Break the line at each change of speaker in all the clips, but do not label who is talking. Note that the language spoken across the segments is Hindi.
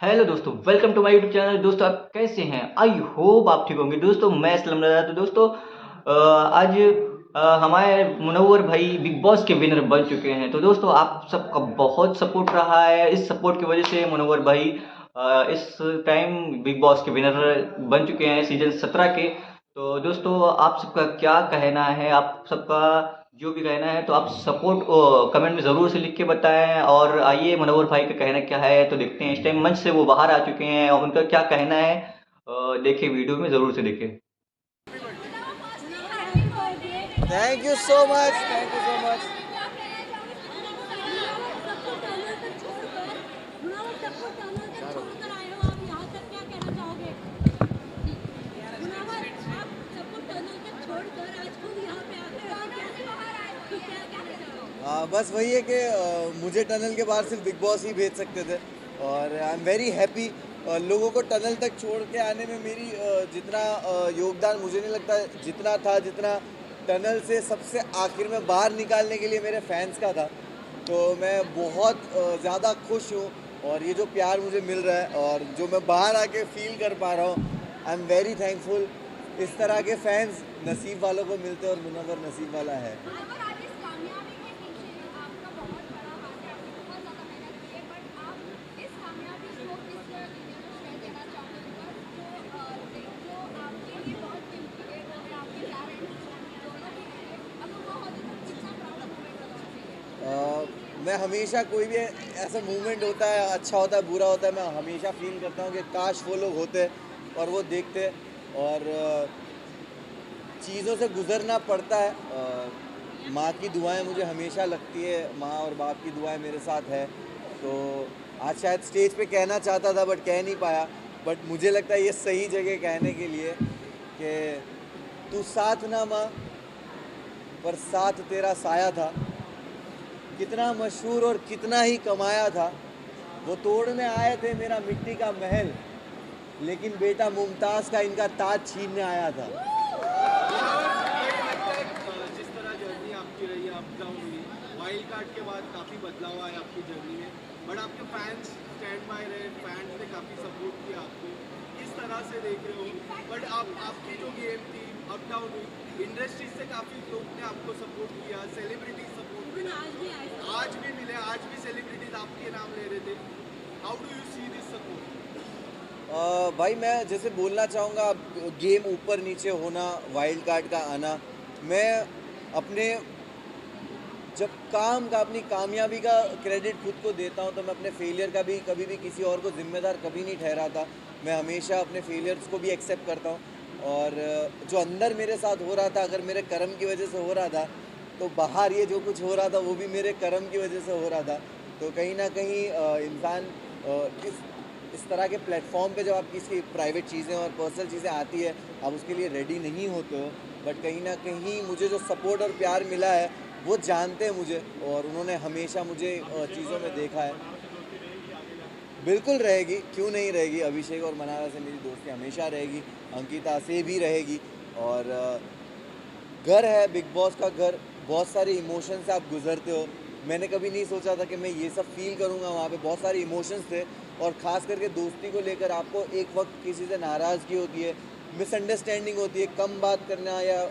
हेलो दोस्तों, welcome to my YouTube channel. दोस्तों, आप कैसे हैं? आई होप आप ठीक होंगे। दोस्तों, मैं असलम रज़ा। तो दोस्तों, आज हमारे मुनव्वर भाई बिग बॉस के विनर बन चुके हैं। तो दोस्तों, आप सबका बहुत सपोर्ट रहा है। इस सपोर्ट की वजह से मुनव्वर भाई इस टाइम बिग बॉस के विनर बन चुके हैं सीजन 17 के। तो दोस्तों, आप सबका क्या कहना है? आप सबका जो भी कहना है तो आप सपोर्ट कमेंट में ज़रूर से लिख के बताएं। और आइए, मनोहर भाई का कहना क्या है तो देखते हैं। इस टाइम मंच से वो बाहर आ चुके हैं और उनका क्या कहना है देखिए, वीडियो में ज़रूर से देखें।
Thank you so much, thank you so much. बस वही है कि मुझे टनल के बाहर सिर्फ बिग बॉस ही भेज सकते थे और आई एम वेरी हैप्पी। लोगों को टनल तक छोड़ के आने में मेरी जितना योगदान मुझे नहीं लगता जितना था, जितना टनल से सबसे आखिर में बाहर निकालने के लिए मेरे फैंस का था। तो मैं बहुत ज़्यादा खुश हूँ और ये जो प्यार मुझे मिल रहा है और जो मैं बाहर आके फील कर पा रहा हूँ, आई एम वेरी थैंकफुल। इस तरह के फैंस नसीब वालों को मिलते हैं और मुनव्वर नसीब वाला है। मैं हमेशा कोई भी ऐसा मूवमेंट होता है, अच्छा होता है, बुरा होता है, मैं हमेशा फील करता हूँ कि काश वो लोग होते और वो देखते। और चीज़ों से गुज़रना पड़ता है। माँ की दुआएं मुझे हमेशा लगती है, माँ और बाप की दुआएं मेरे साथ है। तो आज शायद स्टेज पे कहना चाहता था बट कह नहीं पाया। बट मुझे लगता है ये सही जगह कहने के लिए कि तू साथ ना माँ, पर साथ तेरा साया था। कितना मशहूर और कितना ही कमाया था। वो तोड़ने आए थे मेरा मिट्टी का महल, लेकिन बेटा मुमताज़ का इनका ताज छीनने आया था।
जिस तरह जर्नी आपकी रही है, अप डाउन हुई, वाइल्ड कार्ड के बाद काफ़ी बदलाव आया आपकी जर्नी में, बट आपके फैंस स्टैंड बाय रहे, फैंस ने काफ़ी सपोर्ट किया आपको। किस तरह से देख रहे हो? बट आपकी जो गेम थी अप डाउन हुई, इंडस्ट्री से काफ़ी लोग ने आपको सपोर्ट किया, सेलिब्रिटी सपोर्ट किया, आज भी मिले, आज भी सेलिब्रिटीज आपके नाम ले रहे थे। How do you see this support?
भाई मैं जैसे बोलना चाहूँगा, गेम ऊपर नीचे होना, वाइल्ड कार्ड का आना, मैं अपने जब काम का, अपनी कामयाबी का क्रेडिट खुद को देता हूँ, तो मैं अपने फेलियर का भी कभी भी किसी और को जिम्मेदार कभी नहीं ठहराता। मैं हमेशा अपने फेलियर्स को भी एक्सेप्ट करता हूँ और जो अंदर मेरे साथ हो रहा था, अगर मेरे कर्म की वजह से हो रहा था, तो बाहर ये जो कुछ हो रहा था वो भी मेरे कर्म की वजह से हो रहा था। तो कहीं ना कहीं इंसान इस तरह के प्लेटफॉर्म पे जब आप किसी प्राइवेट चीज़ें और पर्सनल चीज़ें आती है, आप उसके लिए रेडी नहीं होते हो। बट कहीं ना कहीं मुझे जो सपोर्ट और प्यार मिला है वो जानते हैं मुझे, और उन्होंने हमेशा मुझे चीज़ों में देखा है। बिल्कुल रहेगी, क्यों नहीं रहेगी। अभिषेक और मनारा से मेरी दोस्ती हमेशा रहेगी, अंकिता से भी रहेगी। और घर है बिग बॉस का घर, बहुत सारे इमोशन से आप गुजरते हो। मैंने कभी नहीं सोचा था कि मैं ये सब फील करूँगा। वहाँ पे बहुत सारे इमोशंस थे, और ख़ास करके दोस्ती को लेकर आपको एक वक्त किसी से नाराज़गी होती है, मिसअंडरस्टैंडिंग होती है, कम बात करना या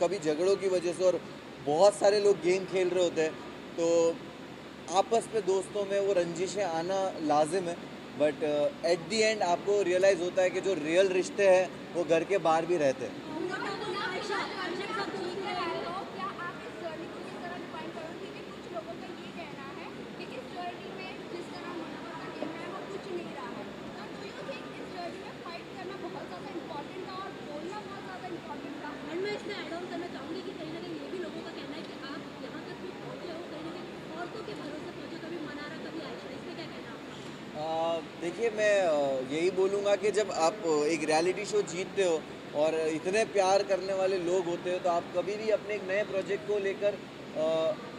कभी झगड़ों की वजह से, और बहुत सारे लोग गेम खेल रहे होते हैं। तो आपस में दोस्तों में वो रंजिशें आना लाजिम है। बट एट दी एंड आपको रियलाइज़ होता है कि जो रियल रिश्ते हैं वो घर के बाहर भी रहते हैं। देखिए, मैं यही बोलूँगा कि जब आप एक रियलिटी शो जीतते हो और इतने प्यार करने वाले लोग होते हो, तो आप कभी भी अपने एक नए प्रोजेक्ट को लेकर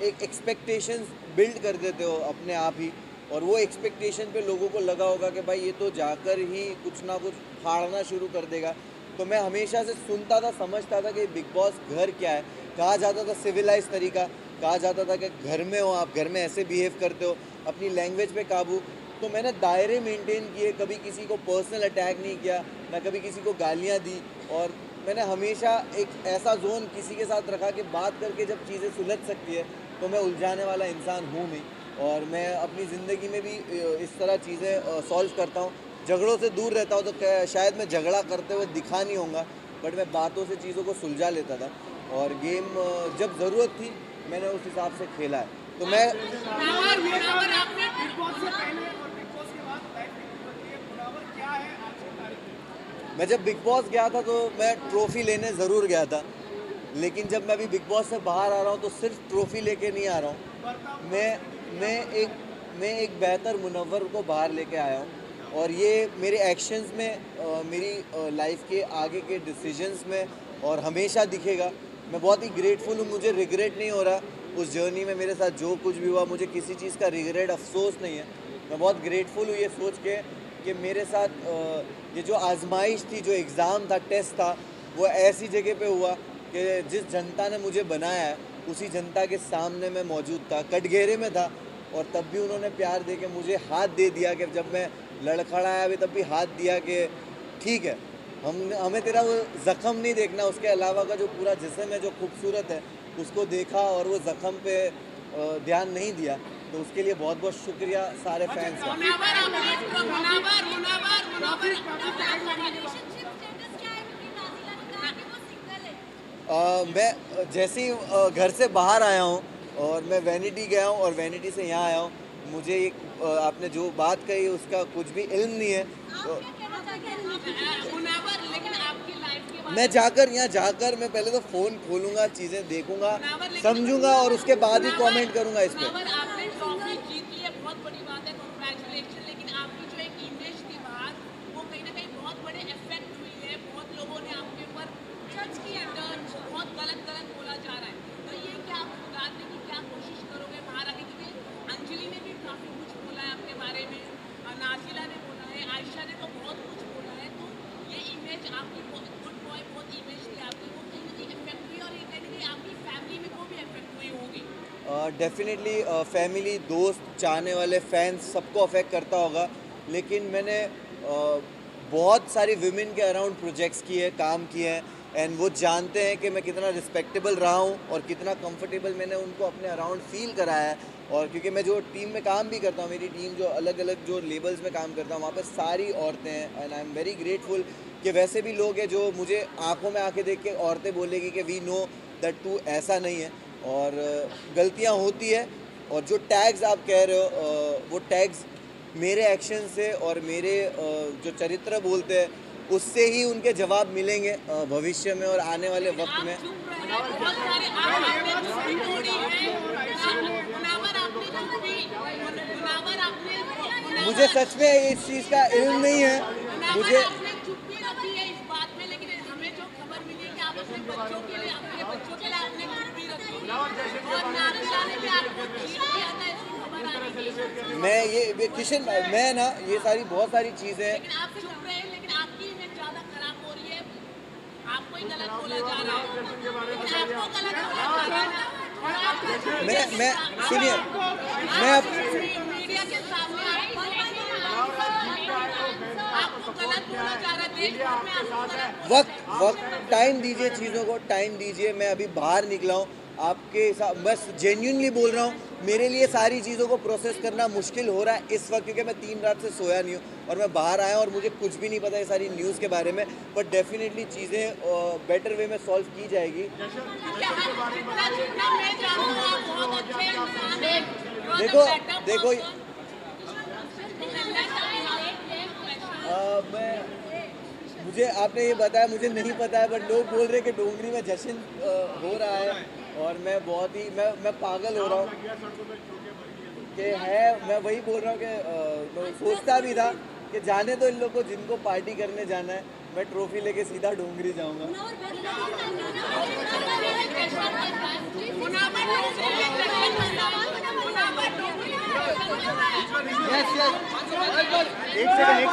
एक एक्सपेक्टेशंस बिल्ड कर देते हो अपने आप ही। और वो एक्सपेक्टेशन पे लोगों को लगा होगा कि भाई ये तो जाकर ही कुछ ना कुछ फाड़ना शुरू कर देगा। तो मैं हमेशा से सुनता था, समझता था कि बिग बॉस घर क्या है। कहा जाता था सिविलाइज तरीका, कहा जाता था कि घर में हो आप, घर में ऐसे बिहेव करते हो, अपनी लैंग्वेज पे काबू। तो मैंने दायरे मेंटेन किए, कभी किसी को पर्सनल अटैक नहीं किया, ना कभी किसी को गालियाँ दी, और मैंने हमेशा एक ऐसा जोन किसी के साथ रखा कि बात करके जब चीज़ें सुलझ सकती है तो मैं उलझाने वाला इंसान हूँ नहीं। और मैं अपनी ज़िंदगी में भी इस तरह चीज़ें सॉल्व करता हूँ। झगड़ों से दूर रहता हूँ, तो शायद मैं झगड़ा करते हुए दिखा नहीं होऊंगा, बट मैं बातों से चीज़ों को सुलझा लेता था। और गेम जब ज़रूरत थी मैंने उस हिसाब से खेला है। तो मैं
मुनावर, आपने बिग बॉस से पहले और बिग बॉस के बाद लाइफ में बदली है। मुनावर क्या है आज की तारीख में?
मैं जब बिग बॉस गया था तो मैं ट्रॉफ़ी लेने ज़रूर गया था, लेकिन जब मैं अभी बिग बॉस से बाहर आ रहा हूँ तो सिर्फ ट्रॉफ़ी लेके नहीं आ रहा हूँ। मैं एक बेहतर मुनव्वर को बाहर लेके आया हूँ, और ये मेरे एक्शंस में मेरी लाइफ के आगे के डिसीजंस में और हमेशा दिखेगा। मैं बहुत ही ग्रेटफुल हूँ, मुझे रिग्रेट नहीं हो रहा उस जर्नी में। मेरे साथ जो कुछ भी हुआ मुझे किसी चीज़ का रिग्रेट, अफसोस नहीं है। मैं बहुत ग्रेटफुल हूँ ये सोच के कि मेरे साथ ये जो आजमाइश थी, जो एग्ज़ाम था, टेस्ट था, वो ऐसी जगह पे हुआ कि जिस जनता ने मुझे बनाया है उसी जनता के सामने मैं मौजूद था, कटघरे में था, और तब भी उन्होंने प्यार दे के मुझे हाथ दे दिया। कि जब मैं लड़खड़ाया भी तब भी हाथ दिया कि ठीक है, हमें तेरा वो ज़ख़म नहीं देखना, उसके अलावा का जो पूरा जिस्म है जो खूबसूरत है उसको देखा, और वो ज़ख़म पे ध्यान नहीं दिया। तो उसके लिए बहुत बहुत शुक्रिया सारे फैंस का। मैं जैसे ही घर से बाहर आया हूँ और मैं वैनिटी गया हूँ और वैनिटी से यहाँ आया हूँ, मुझे एक आपने जो बात कही उसका कुछ भी इल्म नहीं है। तो मैं जाकर यहाँ जाकर मैं पहले तो फ़ोन खोलूँगा, चीज़ें देखूँगा, समझूँगा, और उसके बाद ही कमेंट करूँगा इस पर।
आपने ट्रॉफी जीत ली है, बहुत बड़ी बात है, कांग्रेचुलेशन। लेकिन आपकी जो एक इमेज थी बाहर, वो कहीं ना कहीं बहुत बड़े इफेक्ट हुई है। बहुत लोगों ने आपके ऊपर जज किया, बहुत गलत बोला जा रहा है। तो ये क्या आप सुधारने की क्या कोशिश करोगे बाहर आके? क्योंकि अंजलि ने भी काफ़ी कुछ बोला है आपके बारे में, नाजिला ने बोला है, आयशा ने तो बहुत कुछ बोला है। तो ये इमेज आपकी गुड बॉय बहुत इमेज थी आपकी, वो कहीं ना कहीं इफेक्ट हुई, और ये कहीं ना कहीं आपकी फैमिली में को भी इफेक्ट हुई होगी।
डेफिनेटली फैमिली, दोस्त, चाहने वाले फैंस, सबको अफेक्ट करता होगा। लेकिन मैंने बहुत सारी विमेन के अराउंड प्रोजेक्ट्स किए, काम किए हैं, एंड वो जानते हैं कि मैं कितना रिस्पेक्टेबल रहा हूँ और कितना कंफर्टेबल मैंने उनको अपने अराउंड फील कराया है। और क्योंकि मैं जो टीम में काम भी करता हूँ, मेरी टीम जो अलग अलग जो लेवल्स में काम करता हूँ, वहाँ पे सारी औरतें हैं, and I am very grateful कि वैसे भी लोग हैं जो मुझे आंखों में आंखें देख के औरतें बोलेगी कि वी नो दैट तू ऐसा नहीं है। और गलतियाँ होती है, और जो टैग्स आप कह रहे हो वो टैग्स मेरे एक्शन से और मेरे जो चरित्र बोलते हैं उससे ही उनके जवाब मिलेंगे भविष्य में और आने वाले वक्त में। मुझे सच में इस चीज़ का इल्म नहीं है। मुझे मैं ये किशन, मैं ना ये सारी बहुत सारी चीज़ें,
लेकिन आप चुप रहे, लेकिन आपकी इमेज ज़्यादा खराब हो रही है। आपको ही गलत बोला जा रहा है, आपको गलत बोला जा रहा है।
मैं सुनिए, मैं
मीडिया के सामने आपको गलत बोला जा रहा है, देश भर में आपको गलत
वक्त टाइम दीजिए, चीज़ों को टाइम दीजिए। मैं अभी बाहर निकला हूँ, आपके साथ बस जेन्युइनली बोल रहा हूँ। मेरे लिए सारी चीज़ों को प्रोसेस करना मुश्किल हो रहा है इस वक्त, क्योंकि मैं 3 रात से सोया नहीं हूँ और मैं बाहर आया और मुझे कुछ भी नहीं पता ये सारी न्यूज़ के बारे में। बट डेफिनेटली चीज़ें बेटर वे में सॉल्व की जाएगी। देखो मैं मुझे आपने ये बताया, मुझे नहीं पता है, बट लोग बोल रहे हैं कि डोंगरी में जश्न हो रहा है, और मैं बहुत ही मैं पागल हो रहा हूँ कि है। मैं वही बोल रहा हूँ कि मैं सोचता भी था कि जाने तो इन लोग को, जिनको पार्टी करने जाना है, मैं ट्रॉफी लेके सीधा डोंगरी जाऊँगा।
एक second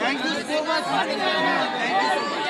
thank you so much.